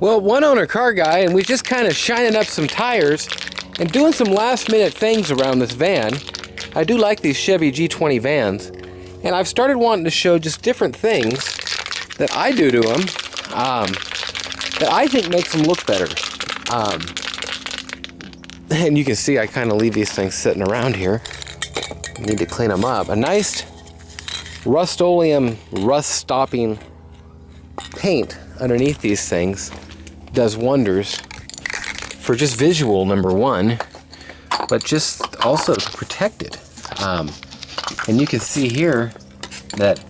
Well, one owner car guy, and we just kind of shining up some tires and doing some last minute things around this van. I do like these Chevy G20 vans, and I've started wanting to show just different things that I do to them that I think makes them look better. And you can see I kind of leave these things sitting around here. Need to clean them up. A nice Rust-Oleum rust-stopping paint underneath these things does wonders for just visual, number one, but just also to protect it. And you can see here that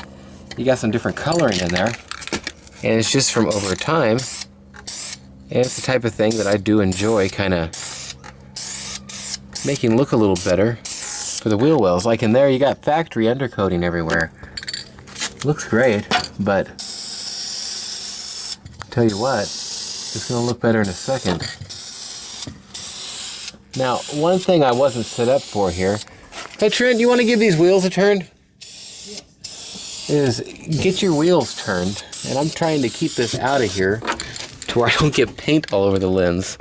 you got some different coloring in there, and it's just from over time, and it's the type of thing that I do enjoy, kind of making look a little better for the wheel wells. Like in there, you got factory undercoating everywhere. Looks great, but tell you what, it's gonna look better in a second. Now, one thing I wasn't set up for here, hey Trent, you want to give these wheels a turn? Is get your wheels turned, and I'm trying to keep this out of here to where I don't get paint all over the lens.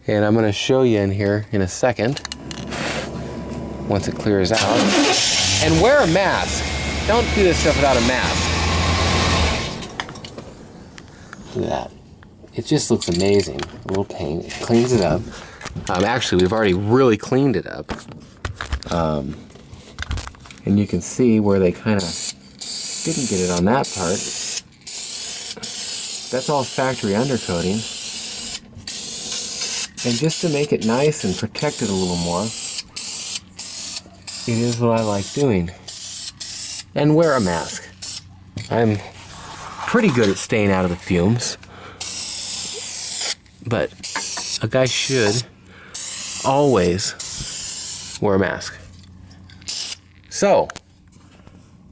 And I'm gonna show you in here in a second, once it clears out. And wear a mask. Don't do this stuff without a mask. Look at that. It just looks amazing. A little paint. It cleans it up. Actually, we've already really cleaned it up. And you can see where they kind of didn't get it on that part. That's all factory undercoating. And just to make it nice and protect it a little more, it is what I like doing. And wear a mask. I'm pretty good at staying out of the fumes, but a guy should always wear a mask. So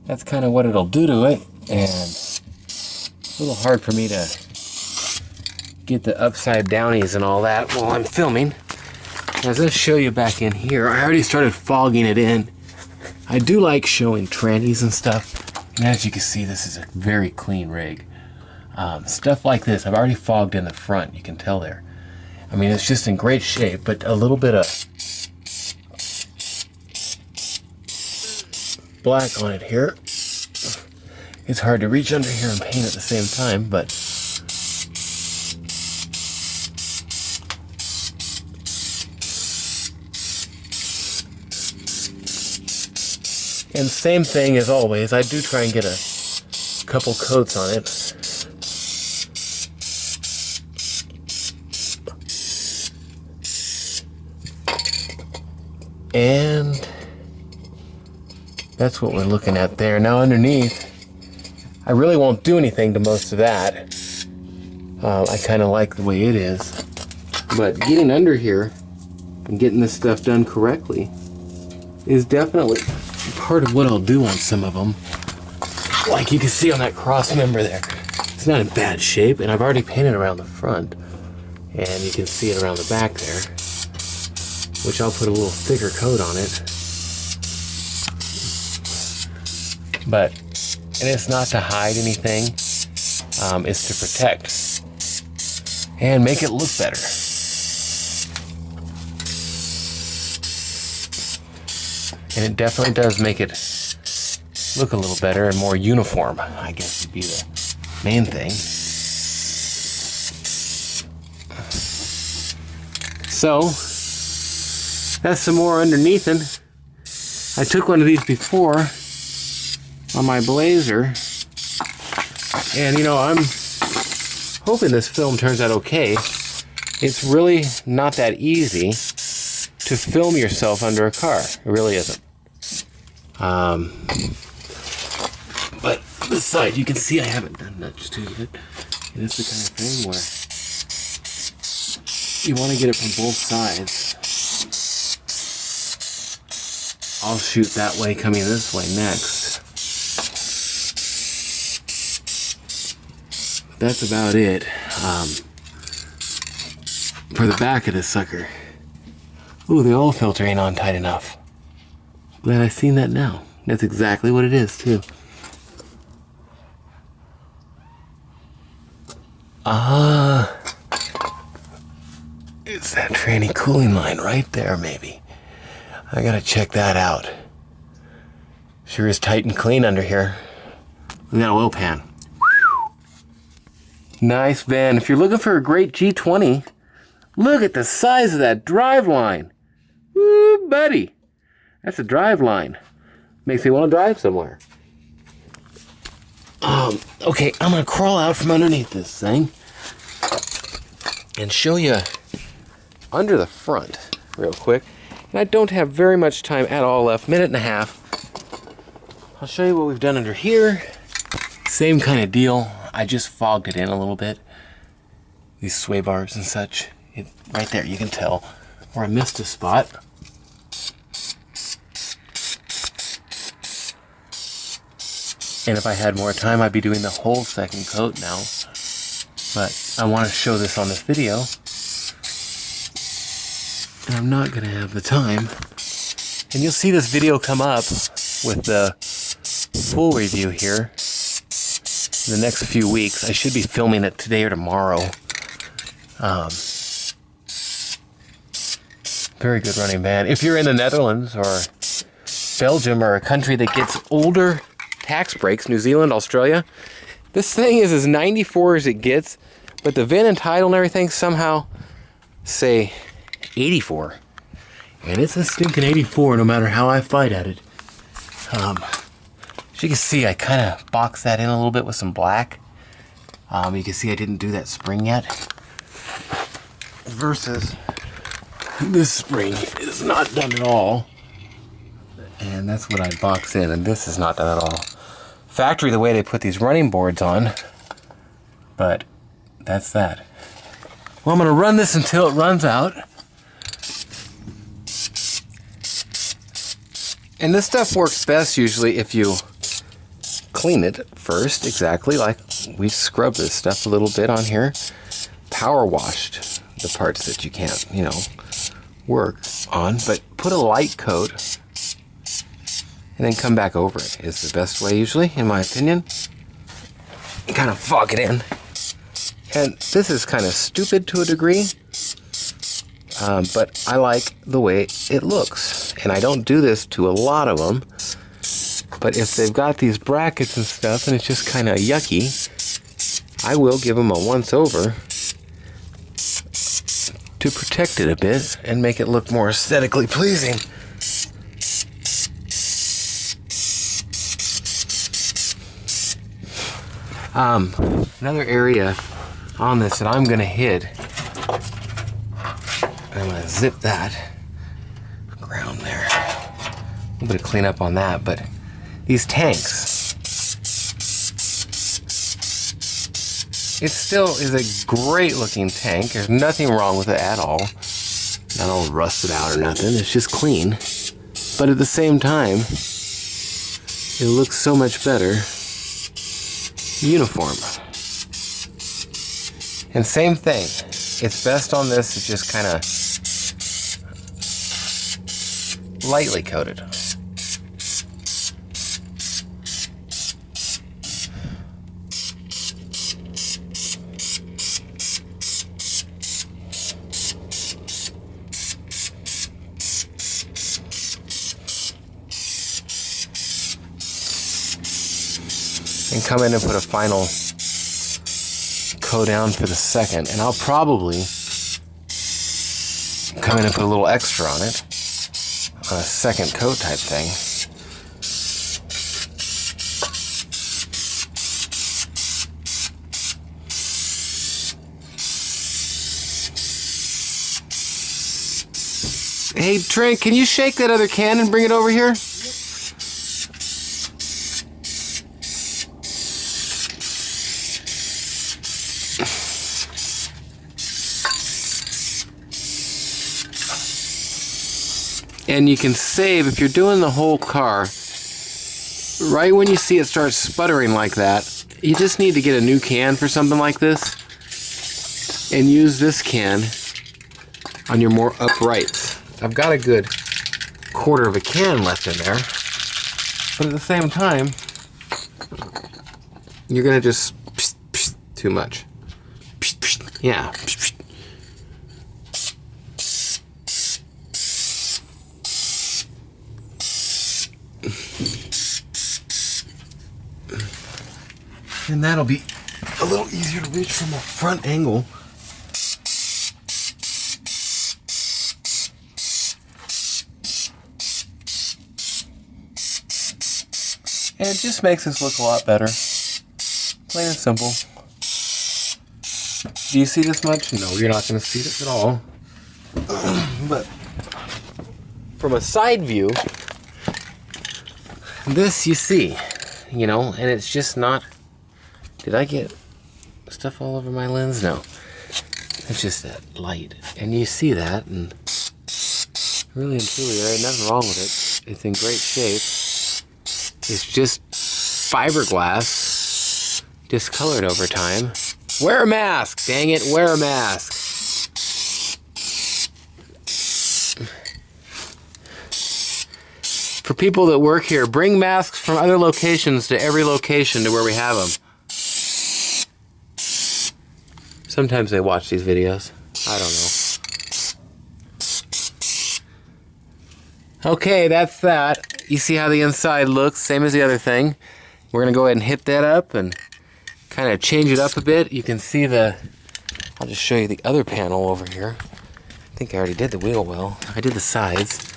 that's kind of what it'll do to it, and a little hard for me to get the upside downies and all that while I'm filming. I was going to show you back in here. I already started fogging it in. I do like showing trannies and stuff, and as you can see, this is a very clean rig. Stuff like this, I've already fogged in the front, you can tell there. I mean, it's just in great shape, but a little bit of black on it here. It's hard to reach under here and paint at the same time, but and same thing as always, I do try and get a couple coats on it. And that's what we're looking at there. Now underneath, I really won't do anything to most of that. I kind of like the way it is. But getting under here and getting this stuff done correctly is definitely part of what I'll do on some of them. Like you can see on that cross member there. It's not in bad shape, and I've already painted around the front. And you can see it around the back there, which I'll put a little thicker coat on it. But, and it's not to hide anything, it's to protect and make it look better. And it definitely does make it look a little better and more uniform, I guess would be the main thing. So, that's some more underneathing. I took one of these before on my Blazer, and you know, I'm hoping this film turns out okay. It's really not that easy to film yourself under a car. It really isn't. But this side, you can see I haven't done much to it. And it's the kind of thing where you want to get it from both sides. I'll shoot that way coming this way next. That's about it for the back of this sucker. Ooh, the oil filter ain't on tight enough. Glad I seen that now. That's exactly what it is too. Ah. That's that tranny cooling line right there, maybe. I gotta check that out. Sure is tight and clean under here. Look at that oil pan. Nice van. If you're looking for a great G20, look at the size of that drive line. Woo, buddy. That's a drive line. Makes me want to drive somewhere. Okay, I'm going to crawl out from underneath this thing and show you under the front real quick. And I don't have very much time at all left, minute and a half. I'll show you what we've done under here. Same kind of deal. I just fogged it in a little bit. These sway bars and such. Right there, you can tell where I missed a spot. And if I had more time, I'd be doing the whole second coat now. But I want to show this on this video. And I'm not going to have the time. And you'll see this video come up with the full review here in the next few weeks. I should be filming it today or tomorrow. Very good running van. If you're in the Netherlands or Belgium or a country that gets older tax breaks, New Zealand, Australia, this thing is as 94 as it gets, but the VIN and title and everything somehow say 84. And it's a stinking 84 no matter how I fight at it. As you can see, I kind of boxed that in a little bit with some black. You can see I didn't do that spring yet. Versus this spring is not done at all. And that's what I box in, and this is not done at all. Factory, the way they put these running boards on, but that's that. Well, I'm going to run this until it runs out. And this stuff works best usually if you clean it first, exactly like we scrubbed this stuff a little bit on here. Power washed the parts that you can't, work on, but put a light coat and then come back over it is the best way usually, in my opinion. And kind of fog it in. And this is kind of stupid to a degree, but I like the way it looks. And I don't do this to a lot of them, but if they've got these brackets and stuff and it's just kind of yucky, I will give them a once over to protect it a bit and make it look more aesthetically pleasing. Another area on this that I'm going to hit, I'm going to zip that ground there. A little bit of cleanup on that, but these tanks, it still is a great looking tank. There's nothing wrong with it at all. Not all rusted out or nothing. It's just clean. But at the same time, it looks so much better uniform. And same thing. It's best on this to just kind of lightly coated. And come in and put a final coat down for the second. And I'll probably come in and put a little extra on it, on a second coat type thing. Hey Trent, can you shake that other can and bring it over here? And you can save, if you're doing the whole car, right when you see it start sputtering like that, you just need to get a new can for something like this and use this can on your more uprights. I've got a good quarter of a can left in there, but at the same time, you're gonna just too much. Yeah. And that'll be a little easier to reach from a front angle. And it just makes this look a lot better. Plain and simple. Do you see this much? No, you're not going to see this at all. But from a side view, this you see, you know, and it's just not... Did I get stuff all over my lens? No. It's just that light. And you see that, and really and truly, there ain't nothing wrong with it. It's in great shape. It's just fiberglass, discolored over time. Wear a mask! Dang it, wear a mask! For people that work here, bring masks from other locations to every location to where we have them. Sometimes they watch these videos. I don't know. Okay, that's that. You see how the inside looks, same as the other thing. We're gonna go ahead and hit that up and kind of change it up a bit. You can see I'll just show you the other panel over here. I think I already did the wheel well. I did the sides.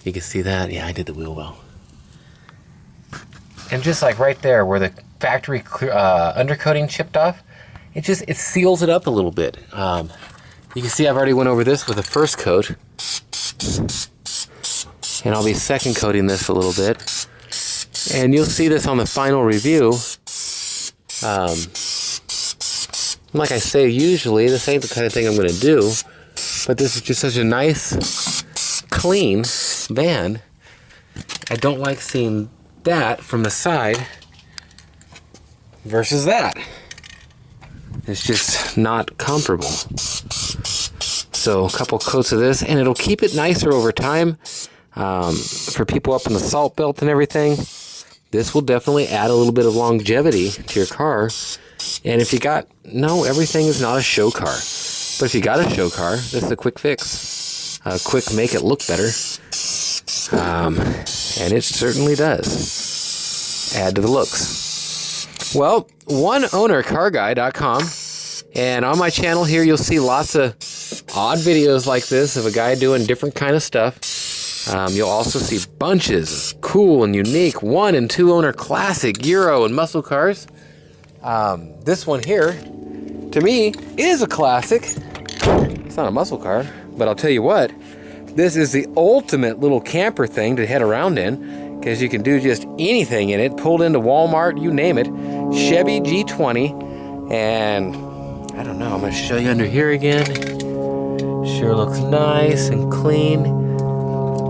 You can see that, yeah, I did the wheel well. And just like right there where the factory undercoating chipped off, it seals it up a little bit. You can see I've already went over this with the first coat. And I'll be second coating this a little bit. And you'll see this on the final review. Like I say, usually, this ain't the kind of thing I'm going to do. But this is just such a nice, clean van. I don't like seeing that from the side versus that. It's just not comparable. So a couple coats of this, and it'll keep it nicer over time. For people up in the salt belt and everything, this will definitely add a little bit of longevity to your car. And if you got, no, everything is not a show car. But if you got a show car, this is a quick fix. Quick make it look better. And it certainly does add to the looks. Well, oneownercarguy.com. And on my channel here, you'll see lots of odd videos like this of a guy doing different kind of stuff. You'll also see bunches of cool and unique 1- and 2-owner classic Euro and muscle cars. This one here, to me, is a classic. It's not a muscle car, but I'll tell you what, this is the ultimate little camper thing to head around in, because you can do just anything in it, pulled into Walmart, you name it. Chevy G20, and I don't know, I'm going to show you under here again. Sure looks nice and clean.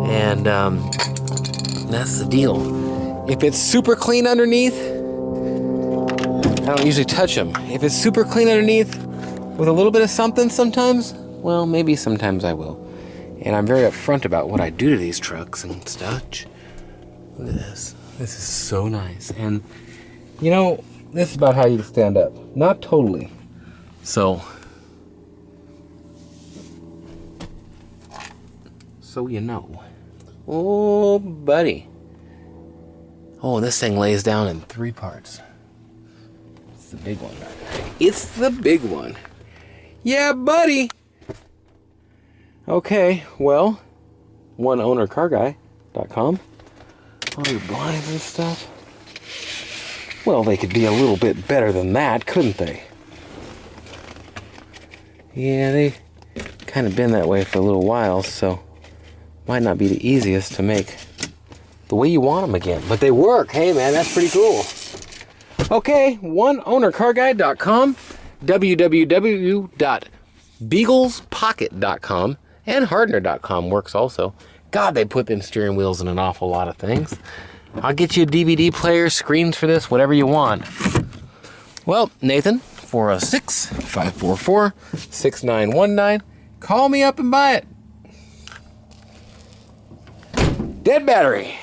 And that's the deal. If it's super clean underneath, I don't usually touch them. If it's super clean underneath with a little bit of something sometimes, well, maybe sometimes I will. And I'm very upfront about what I do to these trucks and such. Look at this. This is so nice. And, you know, this is about how you stand up. Not totally. So you know. Oh, buddy. Oh, this thing lays down in 3 parts. It's the big one. It's the big one. Yeah, buddy. Okay, well, oneownercarguy.com. All your blinds and stuff. Well, they could be a little bit better than that, couldn't they? Yeah, they kind of been that way for a little while, so might not be the easiest to make the way you want them again. But they work. Hey, man, that's pretty cool. Okay, oneownercarguy.com, www.beaglespocket.com, and Hardner.com works also. God, they put them steering wheels in an awful lot of things. I'll get you a DVD player, screens for this, whatever you want. Well, Nathan, 406-544-6919. Call me up and buy it. Dead battery.